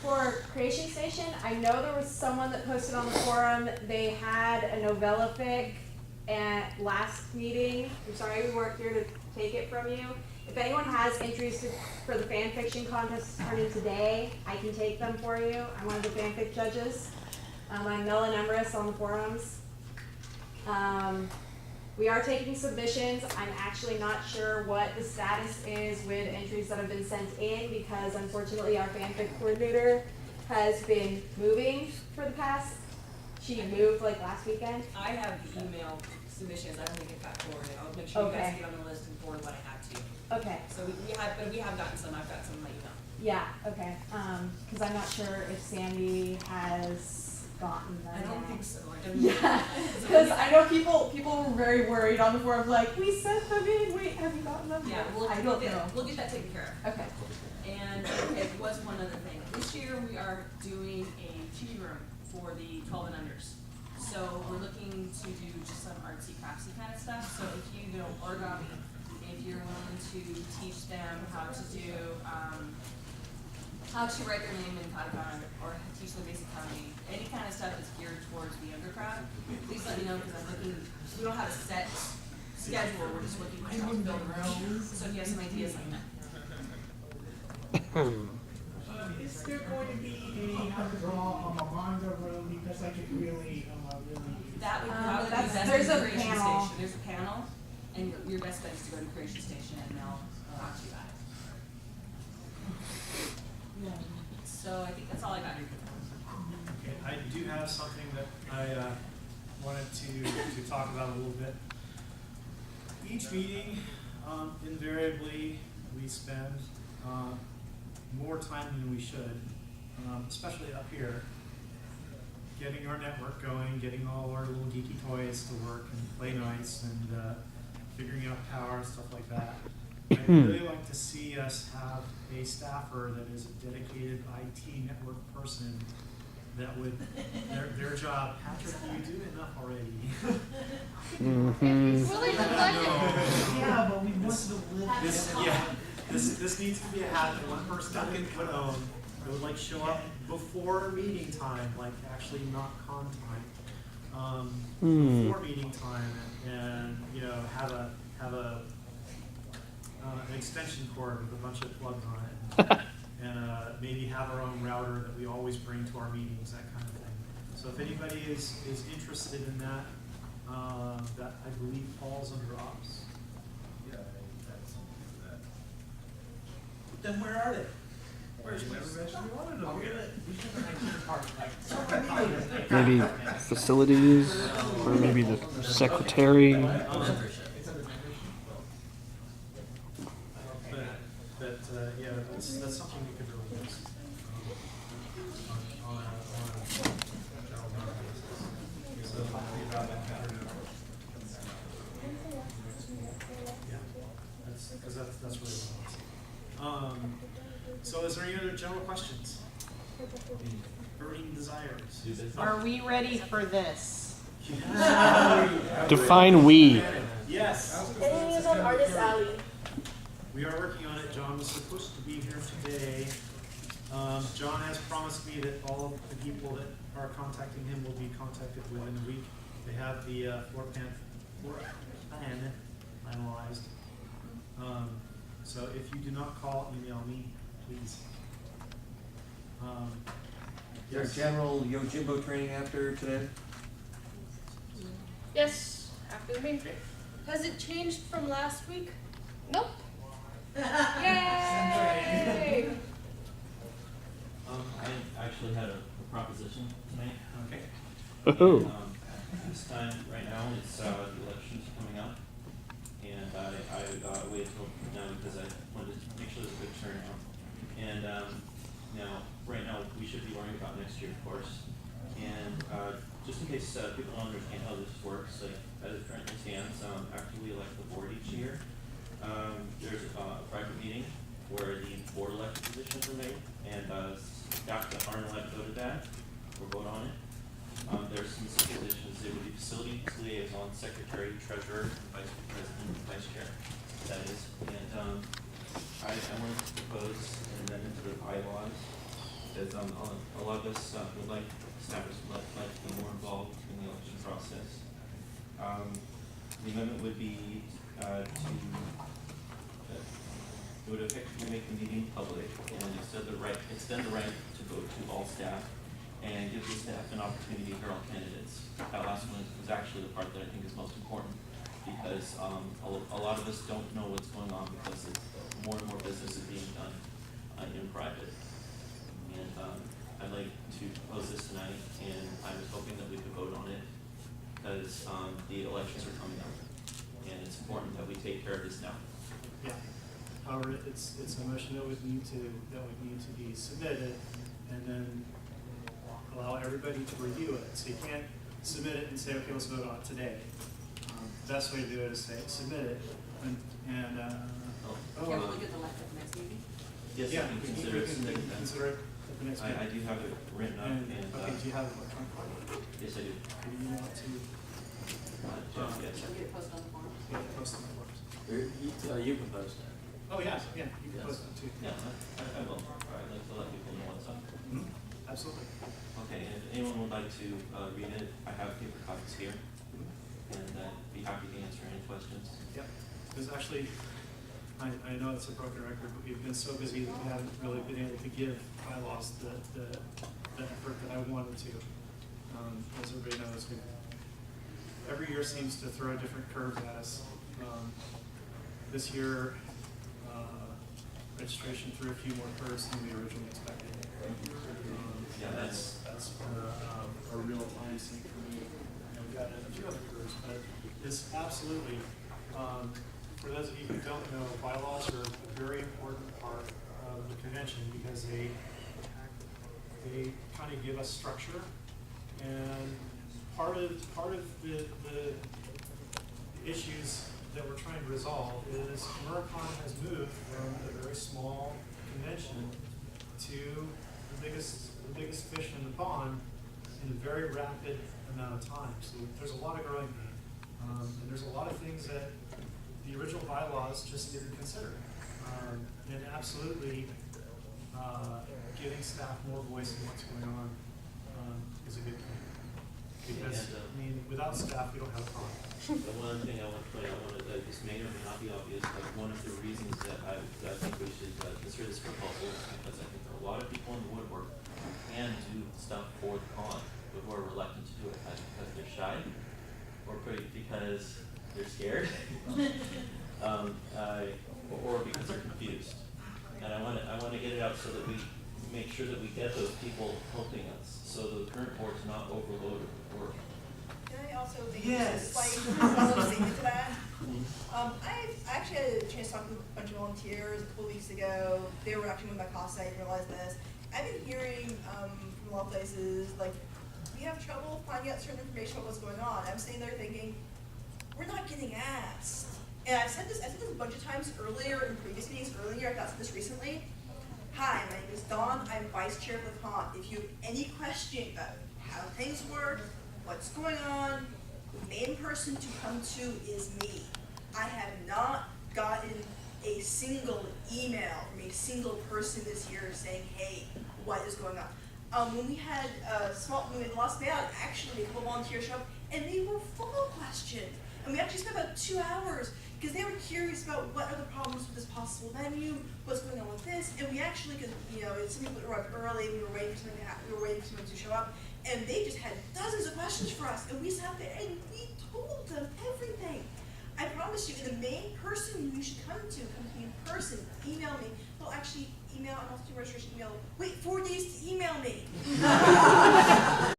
For Creation Station, I know there was someone that posted on the forum, they had a novella fic at last meeting. I'm sorry we weren't here to take it from you. If anyone has entries for the fan fiction contest to turn in today, I can take them for you. I'm one of the fanfic judges. I'm Melon Emrys on the forums. We are taking submissions. I'm actually not sure what the status is with entries that have been sent in because unfortunately our fanfic coordinator has been moving for the past, she moved like last weekend. I have the email submissions. I don't think it got forwarded. I'll make sure you guys get on the list and forward what I have to you. Okay. So we have gotten some. I've got some in my email. Yeah, okay. Cause I'm not sure if Sandy has gotten them. I don't think so. Yeah, because I know people were very worried on the forum, like, we sent them in, wait, have you gotten them? Yeah, we'll get that taken care of. Okay. And okay, there was one other thing. This year we are doing a TV room for the 12 and unders. So we're looking to do just some artsy craftsy kind of stuff. So if you know origami, if you're willing to teach them how to do how to write their name in katakana or teach them basic kanji, any kind of stuff that's geared towards the younger crowd, please let me know because I'm looking, we don't have a set schedule, we're just looking for stuff to build around. So if you have some ideas like that. Is there going to be a how to draw a manga room because I could really that would probably be best there's in a Creation panel. Station. There's a panel, and your best bet is to go to Creation Station and they'll talk to you about it. So I think that's all I got. Okay, I do have something that I wanted to talk about a little bit. Each meeting, invariably, we spend more time than we should, especially up here, getting our network going, getting all our little geeky toys to work and play nice and figuring out power and stuff like that. I'd really like to see us have a staffer that is a dedicated IT network person that would, their job, Patrick, you do enough already. Yeah, but we want to live. This needs to be a habit. One person that would own. It would like show up before meeting time, like actually not con time, before meeting time, and you know have an extension cord with a bunch of plugs on it, and maybe have our own router that we always bring to our meetings, that kind of thing. So if anybody is interested in that, that I believe falls under ops. Yeah, that's something for that. Then where are they? Maybe facilities, or maybe the secretary. Yeah, that's something we could really use on a general basis. So, yeah, that's really what I want. So is there any other general questions? Burning desires? Are we ready for this? Define we. Yes. Any news on Artist Alley? We are working on it. John was supposed to be here today. John has promised me that all of the people that are contacting him will be contacted within a week. They have the floor plan finalized. So if you do not call, email me, please. Is there a general Yojimbo training after today? Yes, after the main trip. Has it changed from last week? Nope. Yay! I actually had a proposition tonight. Okay. Oh. This time, right now, it's the elections coming up, and I waited till now because I wanted to make sure there's a good turnout. And now, right now, we should be worrying about next year, of course. And just in case people don't understand how this works, like as it currently stands, after we elect the board each year, there's a private meeting where the board elected positions are made, and staff that aren't allowed to go to that or vote on it. There's some positions. It would be facility liaison, secretary, treasurer, vice president, vice chair. That is, and I wanted to propose and then into the bylaws is a lot of us would like, staffers would like to be more involved in the election process. The amendment would be it would effectively make the meeting public and extend the right to vote to all staff and give the staff an opportunity to hear all candidates. That last one is actually the part that I think is most important because a lot of us don't know what's going on because more and more business is being done in private. And I'd like to propose this tonight, and I was hoping that we could vote on it because the elections are coming up, and it's important that we take care of this now. Yeah. However, it's a motion that would need to be submitted, and then allow everybody to review it. So you can't submit it and say, okay, let's vote on it today. The best way to do it is say submit it, and Can we look at the next meeting? Yes, yeah, I can we consider it submitted then. consider it at the next meeting. I do have it written up, And, and okay, do you have it electronic copy? yes, I do. Do you want to Yes. Should we get it posted on the forum? get it posted on the forums? You proposed that. Oh, yes, yeah, you can Yes. post it too. Yeah, I will. I'd like to let people know what's up. Mhm. Absolutely. Okay, and if anyone would like to read it, I have paper copies here, and I'd be happy to answer any questions. Yep. Because actually, I know it's a broken record, but we've been so busy that we haven't really been able to give bylaws the effort that I wanted to. As everybody knows, every year seems to throw different curves at us. This year, registration threw a few more curves than we originally expected. Yeah, That's been a real time sink for me. And we've got a few other curves, but it's absolutely, for those of you who don't know, bylaws are a very important part of the convention because they kind of give us structure, and part of the issues that we're trying to resolve is Kumoricon has moved from a very small convention to the biggest fish in the pond in a very rapid amount of time. So there's a lot of growing pain, and there's a lot of things that the original bylaws just didn't consider, and absolutely giving staff more voice in what's going on is a good thing. Because I mean, without staff, we don't have a problem. The one thing I want to point out, this may or may not be obvious, but one of the reasons that I think we should consider this proposal is because I think there are a lot of people in the woodwork who can do stuff for the pond, but who are reluctant to do it either because they're shy or because they're scared, or because they're confused. And I want to get it out so that we make sure that we get those people helping us, so the current board's not overloaded with work. Can I also make Yes. a slight follow-up statement to that? I actually had a chance to talk to a bunch of volunteers a couple weeks ago. They were actually with my class, I didn't realize this. I've been hearing from a lot of places, like, we have trouble finding out certain information about what's going on. I'm sitting there thinking, we're not getting asked. And I've said this a bunch of times earlier in previous meetings earlier. I've said this recently. Hi, my name is Dawn. I'm vice chair of the pond. If you have any question about how things work, what's going on, the main person to come to is me. I have not gotten a single email from a single person this year saying, hey, what is going on? When we had when we had Lost Ballot, actually a couple volunteers showed up and they were full of questions. And we actually spent about 2 hours because they were curious about what are the problems with this possible venue, what's going on with this, and we actually, because some people arrived early, we were waiting for something to happen, we were waiting for someone to show up, and they just had dozens of questions for us, and we sat there and we told them everything. I promise you, the main person you should come to me in person, email me. Well, actually, email, I'm also doing registration email. Wait 4 days to email me.